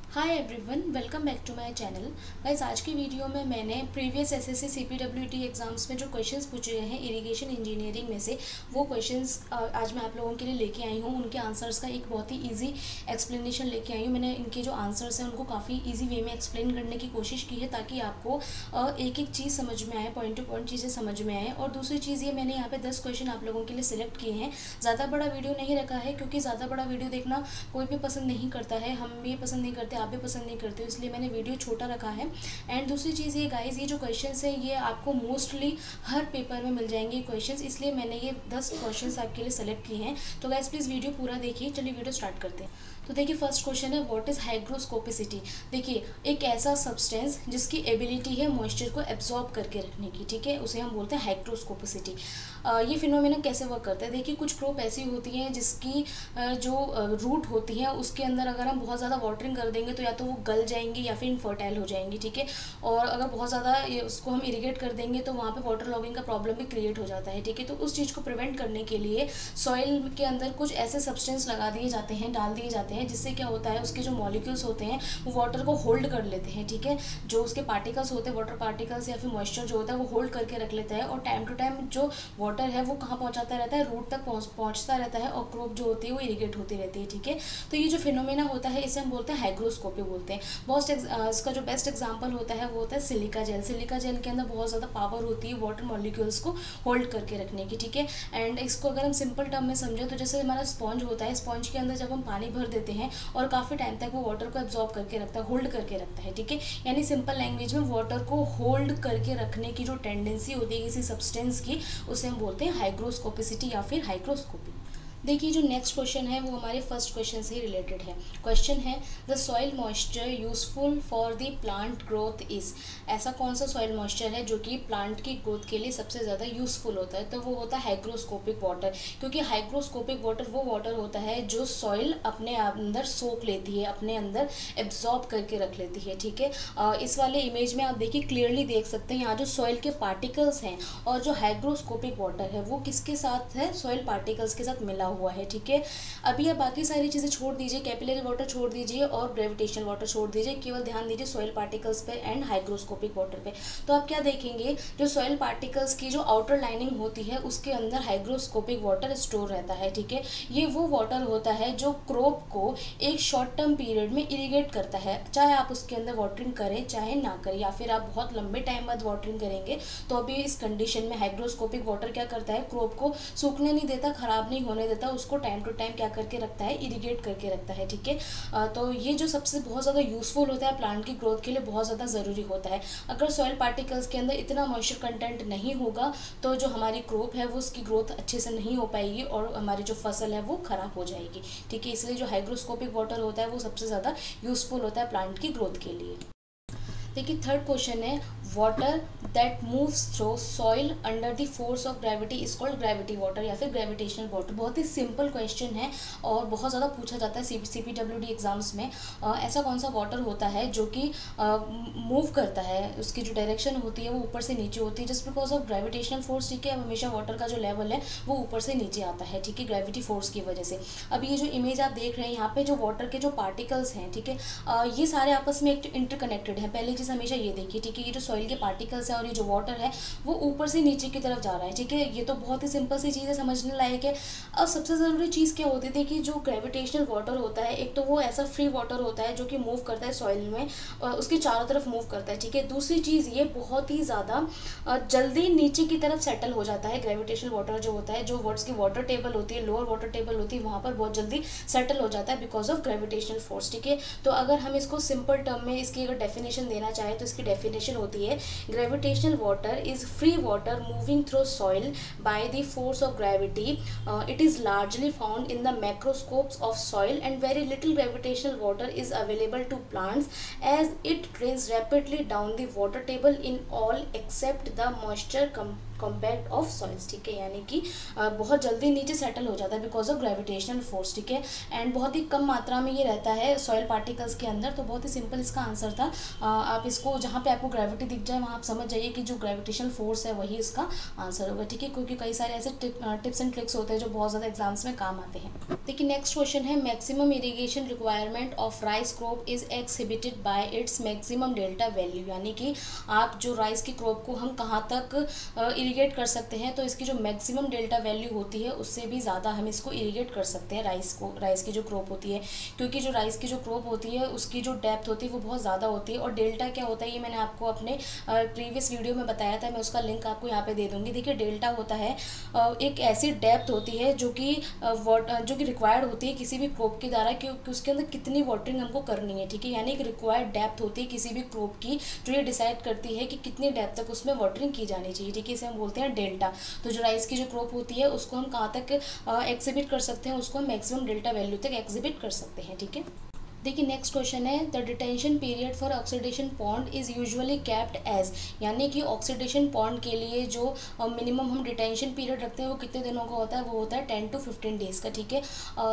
Hi everyone, welcome back to my channel. Guys, आज की video में मैंने प्रीवियस एसएससी सीपीडब्ल्यूडी एग्जाम्स में जो क्वेश्चंस पूछे हैं इरिगेशन इंजीनियरिंग में से, वो क्वेश्चंस आज मैं आप लोगों के लिए लेके आई हूँ। उनके आंसर्स का एक बहुत ही इजी एक्सप्लेनेशन लेके आई हूँ। मैंने इनके जो आंसर्स हैं उनको काफ़ी ईजी वे में एक्सप्लेन करने की कोशिश की है ताकि आपको एक एक चीज़ समझ में आए, पॉइंट टू पॉइंट चीज़ें समझ में आए। और दूसरी चीज़ ये, मैंने यहाँ पे 10 क्वेश्चन आप लोगों के लिए सिलेक्ट किए हैं। ज़्यादा बड़ा वीडियो नहीं रखा है क्योंकि ज़्यादा बड़ा वीडियो देखना कोई भी पसंद नहीं करता है, हम भी पसंद नहीं करते, आप भी पसंद नहीं करते, इसलिए मैंने वीडियो छोटा रखा है। एंड दूसरी चीज़ ये गाइस, ये जो क्वेश्चंस है ये आपको मोस्टली हर पेपर में मिल जाएंगे क्वेश्चंस, इसलिए मैंने ये 10 क्वेश्चंस आपके लिए सेलेक्ट किए हैं। तो गाइस प्लीज़ वीडियो पूरा देखिए। चलिए वीडियो स्टार्ट करते हैं। तो देखिए, फर्स्ट क्वेश्चन है व्हाट इज़ हाइग्रोस्कोपिसिटी। देखिए, एक ऐसा सब्सटेंस जिसकी एबिलिटी है मॉइस्चर को एब्जॉर्ब करके रखने की, ठीक है, उसे हम बोलते हैं हाइग्रोस्कोपिसिटी। ये फिनोमेना कैसे वर्क करता है? देखिए, कुछ क्रॉप ऐसी होती हैं जिसकी जो रूट होती है उसके अंदर अगर हम बहुत ज़्यादा वाटरिंग कर देंगे तो या तो वो गल जाएंगी या फिर इनफर्टाइल हो जाएंगी, ठीक है। और अगर बहुत ज़्यादा उसको हम इरिगेट कर देंगे तो वहाँ पे वाटर लॉगिंग का प्रॉब्लम भी क्रिएट हो जाता है, ठीक है। तो उस चीज़ को प्रिवेंट करने के लिए सॉइल के अंदर कुछ ऐसे सब्सटेंस लगा दिए जाते हैं, डाल दिए जाते हैं, जिससे क्या होता है, उसके जो मॉलिक्यूल्स होते हैं वो वाटर को होल्ड कर लेते हैं, ठीक है। जो उसके पार्टिकल्स होते हैं, वाटर पार्टिकल्स या फिर मॉइस्चर जो होता है वो होल्ड करके रख लेता है, और टाइम टू टाइम जो वाटर है वो कहाँ पहुँचाता रहता है, रूट तक पहुँचता रहता है, और क्रॉप जो होती है वो इरिगेट होती रहती है, ठीक है। तो ये जो फिनोमेना होता है इसे हम बोलते हैं हाइग्रोस्कोपी बोलते हैं। बहुत इसका जो बेस्ट एग्जांपल होता है वो होता है सिलिका जेल। सिलिका जेल के अंदर बहुत ज़्यादा पावर होती है वाटर मॉलिक्यूल्स को होल्ड करके रखने की, ठीक है। एंड इसको अगर हम सिंपल टर्म में समझें तो जैसे हमारा स्पॉन्ज होता है, स्पॉन्ज के अंदर जब हम पानी भर देते हैं और काफ़ी टाइम तक वो वाटर को एब्जॉर्ब करके रखता है, होल्ड करके रखता है, ठीक है। यानी सिंपल लैंग्वेज में वाटर को होल्ड करके रखने की जो टेंडेंसी होती है किसी सब्सटेंस की, उसे हम बोलते हैं हाइग्रोस्कोपिसिटी या फिर हाइग्रोस्कोपी। देखिए, जो नेक्स्ट क्वेश्चन है वो हमारे फर्स्ट क्वेश्चन से ही रिलेटेड है। क्वेश्चन है the soil moisture useful for the plant growth is. ऐसा कौन सा सॉइल मॉइस्चर है जो कि प्लांट की ग्रोथ के लिए सबसे ज़्यादा यूजफुल होता है? तो वो होता है हाइग्रोस्कोपिक वाटर, क्योंकि हाइग्रोस्कोपिक वाटर वो वाटर होता है जो सॉइल अपने अंदर सोख लेती है, अपने अंदर एब्जॉर्ब करके रख लेती है, ठीक है। इस वाले इमेज में आप देखिए, क्लियरली देख सकते हैं यहाँ जो सॉइल के पार्टिकल्स हैं और जो हाइग्रोस्कोपिक वाटर है वो किसके साथ है, सॉइल पार्टिकल्स के साथ मिला हुआ है, ठीक है। अभी आप बाकी सारी चीज़ें छोड़ दीजिए, कैपिलरी वाटर छोड़ दीजिए और ग्रेविटेशनल वाटर छोड़ दीजिए, केवल ध्यान दीजिए सॉइल पार्टिकल्स पे एंड हाइग्रोस्कोपिक वाटर पे। तो आप क्या देखेंगे, जो सॉइल पार्टिकल्स की जो आउटर लाइनिंग होती है उसके अंदर हाइग्रोस्कोपिक वाटर स्टोर रहता है, ठीक है। ये वो वाटर होता है जो क्रॉप को एक शॉर्ट टर्म पीरियड में इरिगेट करता है, चाहे आप उसके अंदर वाटरिंग करें चाहे ना करें, या फिर आप बहुत लंबे टाइम बाद वाटरिंग करेंगे तो अभी इस कंडीशन में हाइग्रोस्कोपिक वाटर क्या करता है, क्रॉप को सूखने नहीं देता, खराब नहीं होने देता, उसको टाइम टू टाइम क्या करके रखता है, इरिगेट करके रखता है, ठीक है। तो ये जो सबसे बहुत ज़्यादा यूजफुल होता है प्लांट की ग्रोथ के लिए, बहुत ज़्यादा ज़रूरी होता है। अगर सॉइल पार्टिकल्स के अंदर इतना मॉइस्चर कंटेंट नहीं होगा तो जो हमारी क्रॉप है वो उसकी ग्रोथ अच्छे से नहीं हो पाएगी और हमारी जो फसल है वो ख़राब हो जाएगी, ठीक है। इसलिए जो हाइग्रोस्कोपिक वाटर होता है वो सबसे ज़्यादा यूजफुल होता है प्लांट की ग्रोथ के लिए। देखिए, थर्ड क्वेश्चन है water that moves through soil under the force of gravity is called gravity water या फिर ग्रेविटेशनल वाटर। बहुत ही सिंपल क्वेश्चन है और बहुत ज़्यादा पूछा जाता है सीपीडब्ल्यूडी एग्जाम्स में। ऐसा कौन सा वाटर होता है जो कि मूव करता है, उसकी जो डायरेक्शन होती है वो ऊपर से नीचे होती है just because of gravitational force, ठीक है। अब हमेशा वाटर का जो लेवल है वो ऊपर से नीचे आता है, ठीक है, ग्रेविटी फोर्स की वजह से। अब ये जो इमेज आप देख रहे हैं यहाँ पे जो वाटर के जो पार्टिकल्स हैं, ठीक है, ये सारे आपस में इंटरकनेक्टेड हैं। पहले हमेशा ये देखिए, ठीक है, ये जो सॉइल के पार्टिकल्स है और ये जो वाटर है वो ऊपर से नीचे की तरफ जा रहा है, ठीक है। ये तो बहुत ही सिंपल सी चीज़ है, समझने लायक है। अब सबसे ज़रूरी चीज़ क्या होती है कि जो ग्रेविटेशनल वाटर होता है, एक तो वो ऐसा फ्री वाटर होता है जो कि मूव करता है सॉइल में, उसके चारों तरफ मूव करता है, ठीक है। दूसरी चीज़ ये बहुत ही ज़्यादा जल्दी नीचे की तरफ सेटल हो जाता है। ग्रेविटेशनल वाटर जो होता है, जो वर्ड्स की वाटर टेबल होती है, लोअर वाटर टेबल होती है, वहाँ पर बहुत जल्दी सेटल हो जाता है बिकॉज ऑफ ग्रेविटेशनल फोर्स, ठीक है। तो अगर हम इसको सिंपल टर्म में इसकी अगर डेफिनेशन देना चाहे तो इसकी डेफिनेशन होती है gravitational water is free water moving through soil by the force of gravity. It is largely found in the macroscopes of soil and very little gravitational water is available to plants as it drains rapidly down the water table in all except the moisture compact of soils, ठीक है। यानी कि बहुत जल्दी नीचे settle हो जाता है बिकॉज ऑफ ग्रेविटेशनल फोर्स, ठीक है। एंड बहुत ही कम मात्रा में ये रहता है सॉइल पार्टिकल्स के अंदर। तो बहुत ही सिंपल इसका आंसर था। आप इसको जहाँ पे आपको ग्रेविटी दिख जाए वहाँ आप समझ जाइए कि जो ग्रेविटेशनल फोर्स है वही इसका आंसर होगा, ठीक है, क्योंकि कई सारे ऐसे टिप्स एंड ट्रिक्स होते हैं जो बहुत ज़्यादा एग्जाम्स में काम आते हैं। देखिए नेक्स्ट क्वेश्चन है, maximum irrigation requirement of rice crop is एक्सहिबिटेड bye its maximum delta value, यानी कि आप जो राइस की क्रॉप को हम कहाँ तक इरिगेट कर सकते हैं, तो इसकी जो मैक्सिमम डेल्टा वैल्यू होती है उससे भी ज़्यादा हम इसको इरिगेट कर सकते हैं राइस की जो क्रॉप होती है, क्योंकि जो राइस की जो क्रॉप होती है उसकी जो डेप्थ होती है वो बहुत ज़्यादा होती है। और डेल्टा क्या होता है ये मैंने आपको अपने प्रीवियस वीडियो में बताया था, मैं उसका लिंक आपको यहाँ पे दे दूँगी। देखिए डेल्टा होता है एक ऐसी डेप्थ होती है जो कि रिक्वायर्ड होती है किसी भी क्रॉप के द्वारा, क्योंकि उसके अंदर कितनी वाटरिंग हमको करनी है, ठीक है। यानी एक रिक्वायर्ड डेप्थ होती है किसी भी क्रॉप की, जो ये डिसाइड करती है कि कितनी डेप्थ तक उसमें वाटरिंग की जानी चाहिए, ठीक है। इसे हम बोलते हैं डेल्टा। तो जो राइस की जो क्रॉप होती है उसको हम कहाँ तक एक्सिबिट कर सकते हैं, उसको हम मैक्सिमम डेल्टा वैल्यू तक एक्सिबिट कर सकते हैं, ठीक है। देखिए नेक्स्ट क्वेश्चन है, the detention period for oxidation pond is usually kept as, यानी कि ऑक्सीडेशन पॉन्ड के लिए जो मिनिमम हम डिटेंशन पीरियड रखते हैं वो कितने दिनों का होता है, वो होता है 10 to 15 डेज़ का, ठीक है।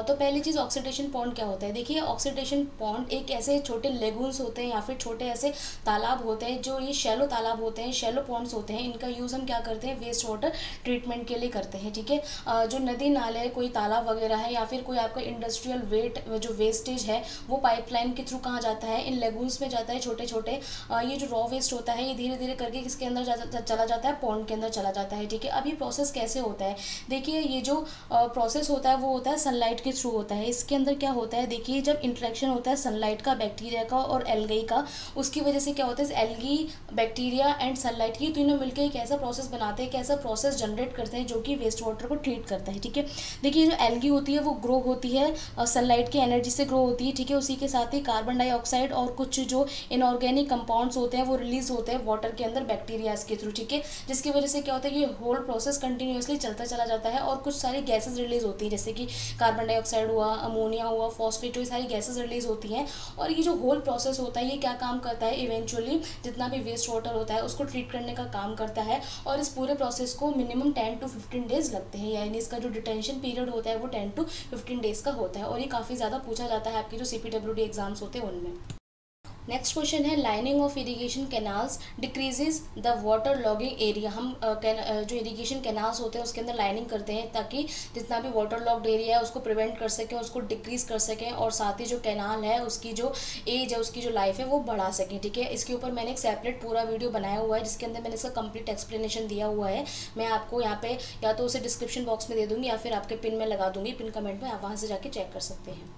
तो पहली चीज़ ऑक्सीडेशन पॉन्ड क्या होता है। देखिए ऑक्सीडेशन पॉन्ड एक ऐसे छोटे लेगून्स होते हैं या फिर छोटे ऐसे तालाब होते हैं, जो ये शैलो तालाब होते हैं, शैलो पॉन्ड्स होते हैं। इनका यूज़ हम क्या करते हैं, वेस्ट वाटर ट्रीटमेंट के लिए करते हैं, ठीक है। जो नदी नाले कोई तालाब वगैरह है या फिर कोई आपका इंडस्ट्रियल जो वेस्टेज है वो पाइपलाइन के थ्रू कहाँ जाता है, इन लेगून्स में जाता है। छोटे छोटे ये जो रॉ वेस्ट होता है ये धीरे धीरे करके किसके अंदर चला जाता है, पॉन्ड के अंदर चला जाता है, ठीक है। अब ये प्रोसेस कैसे होता है, देखिए ये जो प्रोसेस होता है वो होता है सनलाइट के थ्रू होता है। इसके अंदर क्या होता है, देखिए जब इंटरेक्शन होता है सनलाइट का, बैक्टीरिया का और एल्गी का, उसकी वजह से क्या होता है, एल्गी, बैक्टीरिया एंड सनलाइट ये तीनों मिलकर एक ऐसा प्रोसेस बनाते हैं, एक ऐसा प्रोसेस जनरेट करते हैं जो कि वेस्ट वाटर को ट्रीट करता है, ठीक है। देखिए जो एल्गी होती है वो ग्रो होती है सनलाइट की एनर्जी से ग्रो होती है, ठीक है। उसी के साथ ही कार्बन डाइऑक्साइड और कुछ जो इनऑर्गेनिक कंपाउंड्स होते हैं वो रिलीज होते हैं वाटर के अंदर बैक्टीरियाज के थ्रू, ठीक है। जिसकी वजह से क्या होता है, ये होल प्रोसेस कंटिन्यूअसली चलता चला जाता है और कुछ सारी गैसेज रिलीज होती है, जैसे कि कार्बन डाइऑक्साइड हुआ, अमोनिया हुआ, फॉस्फेट, ये सारी गैसेज रिलीज होती हैं। और ये जो होल प्रोसेस होता है ये क्या काम करता है, इवेंचुअली जितना भी वेस्ट वाटर होता है उसको ट्रीट करने का काम करता है। और इस पूरे प्रोसेस को मिनिमम 10 to 15 डेज लगते हैं, यानी इसका जो डिटेंशन पीरियड होता है वो 10 to 15 डेज का होता है। और ये काफ़ी ज़्यादा पूछा जाता है आपकी जो CPWD एग्जाम्स होते हैं उनमें। नेक्स्ट क्वेश्चन है, lining of irrigation canals decreases the water logging area. हम जो इरिगेशन कैनाल्स होते हैं उसके अंदर लाइनिंग करते हैं ताकि जितना भी वाटर लॉग्ड एरिया है उसको प्रिवेंट कर सकें, उसको डिक्रीज कर सकें, और साथ ही जो कैनाल है उसकी जो एज है, उसकी जो लाइफ है वो बढ़ा सकें, ठीक है। इसके ऊपर मैंने एक सेपरेट पूरा वीडियो बनाया हुआ है जिसके अंदर मैंने इसका कंप्लीट एक्सप्लेनेशन दिया हुआ है। मैं आपको यहाँ पे या तो उसे डिस्क्रिप्शन बॉक्स में दे दूँगी या फिर आपके पिन में लगा दूँगी, पिन कमेंट में, आप वहाँ से जाके चेक कर सकते हैं।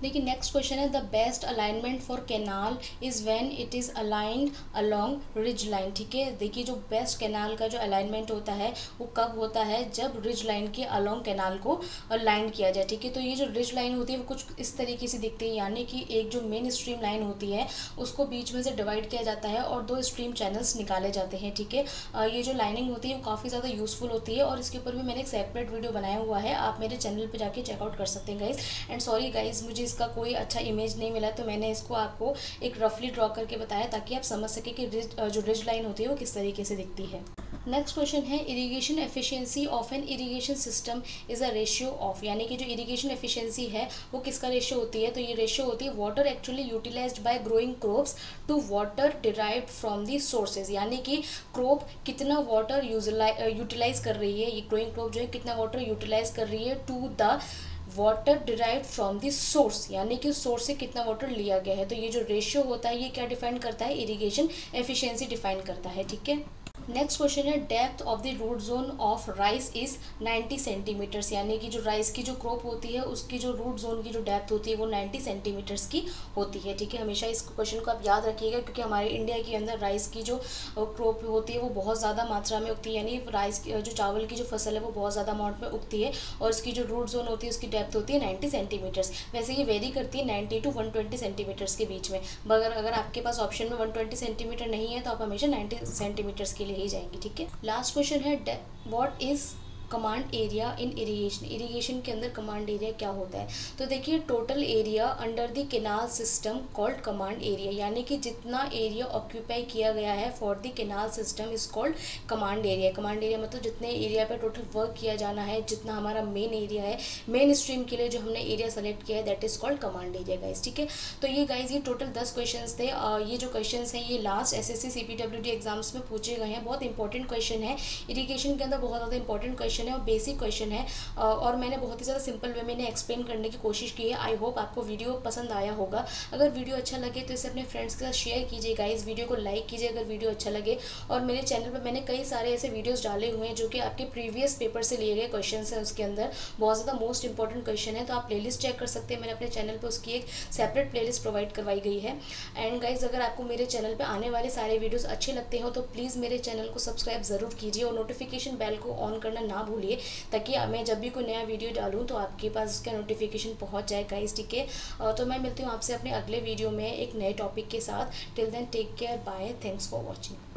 देखिए नेक्स्ट क्वेश्चन है, the best alignment for canal is when it is aligned along ridge line, ठीक है। देखिए जो बेस्ट कैनाल का जो अलाइनमेंट होता है वो कब होता है, जब रिज लाइन के अलोंग कैनाल को लाइन किया जाए, ठीक है। तो ये जो रिज लाइन होती है वो कुछ इस तरीके से दिखती है, यानी कि एक जो मेन स्ट्रीम लाइन होती है उसको बीच में से डिवाइड किया जाता है और 2 स्ट्रीम चैनल्स निकाले जाते हैं, ठीक है। ये जो लाइनिंग होती है वो काफ़ी ज़्यादा यूज़फुल होती है और इसके ऊपर भी मैंने एक सेपरेट वीडियो बनाया हुआ है, आप मेरे चैनल पर जाके चेकआउट कर सकते हैं गाइज। एंड सॉरी गाइज, मुझे इसका कोई अच्छा इमेज नहीं मिला तो मैंने इसको आपको एक रफली ड्रॉ करके बताया ताकि आप समझ सके कि जो रिज लाइन होती है वो किस तरीके से दिखती है। नेक्स्ट क्वेश्चन है, irrigation efficiency of an irrigation system is a ratio of, यानी कि जो इरिगेशन एफिशिएंसी है वो किसका रेशियो होती है, तो ये रेशियो होती है water actually utilised by growing crops to water derived from the sources, यानी कि क्रॉप कितना वाटर यूटिलाइज कर रही है, ये ग्रोइंग क्रॉप जो है कितना वाटर यूटिलाइज कर रही है to the water derived from the source, यानी कि सोर्स से कितना वाटर लिया गया है। तो ये जो रेशियो होता है ये क्या डिफाइन करता है, इरिगेशन एफिशिएंसी डिफाइन करता है, ठीक है। नेक्स्ट क्वेश्चन है, depth of the root zone of rice is 90 centimetres, यानी कि जो राइस की जो क्रॉप होती है उसकी जो रूट जोन की जो डेप्थ होती है वो 90 सेंटीमीटर्स की होती है, ठीक है। हमेशा इस क्वेश्चन को आप याद रखिएगा क्योंकि हमारे इंडिया के अंदर राइस की जो क्रॉप होती है वो बहुत ज़्यादा मात्रा में उगती है, यानी राइस जो चावल की जो फसल है वो बहुत ज़्यादा अमाउंट में उगती है और उसकी जो रूट जोन होती है उसकी डेप्थ होती है 90 सेंटीमीटर्स। वैसे ये वेरी करती है 90 to 120 सेंटीमीटर्स के बीच में, मगर अगर आपके पास ऑप्शन में 120 सेंटीमीटर नहीं है तो आप हमेशा 90 सेंटीमीटर्स के लिए ही जाएंगे, ठीक है। लास्ट क्वेश्चन है, what is command area in irrigation, irrigation के अंदर कमांड एरिया क्या होता है, तो देखिए total area under the canal system called command area, यानी कि जितना एरिया ऑक्यूपाई किया गया है for the canal system is called command area. Command area मतलब जितने एरिया पे टोटल वर्क किया जाना है, जितना हमारा मेन एरिया है, मेन स्ट्रीम के लिए जो हमने एरिया सेलेक्ट किया है that is called command area guys, ठीक है। तो ये गाइज ये टोटल 10 क्वेश्चन थे। ये जो क्वेश्चन हैं ये लास्ट SSC CPWD एग्जाम्स में पूछे गए हैं, बहुत इंपॉर्टेंट क्वेश्चन है, इरिगेशन के अंदर बहुत ज़्यादा इंपॉर्टेंट क्वेश्चन क्वेश्चन है और बेसिक क्वेश्चन है और मैंने बहुत ही ज़्यादा सिंपल वे में इन्हें एक्सप्लेन करने की कोशिश की है। आई होप आपको वीडियो पसंद आया होगा। अगर वीडियो अच्छा लगे तो इसे अपने फ्रेंड्स के साथ शेयर कीजिएगा, इस वीडियो को लाइक कीजिए अगर वीडियो अच्छा लगे। और मेरे चैनल पर मैंने कई सारे ऐसे वीडियोज़ डाले हुए हैं जो कि आपके प्रीवियस पेपर से लिए गए क्वेश्चन हैं, उसके अंदर बहुत ज़्यादा मोस्ट इंपॉर्टेंट क्वेश्चन है, तो आप प्लेलिस्ट चेक कर सकते हैं। मैंने अपने चैनल पर उसकी एक सेपरेट प्लेलिस्ट प्रोवाइड करवाई गई है। एंड गाइज, अगर आपको मेरे चैनल पे आने वाले सारे वीडियोस अच्छे लगते हो तो प्लीज़ मेरे चैनल को सब्सक्राइब ज़रूर कीजिए और नोटिफिकेशन बेल को ऑन करना ना भूलिए, ताकि मैं जब भी कोई नया वीडियो डालूँ तो आपके पास उसका नोटिफिकेशन पहुँच जाए गाइज, ठीक है। तो मैं मिलती हूँ आपसे अपने अगले वीडियो में एक नए टॉपिक के साथ। Till then take care, bye, thanks for watching.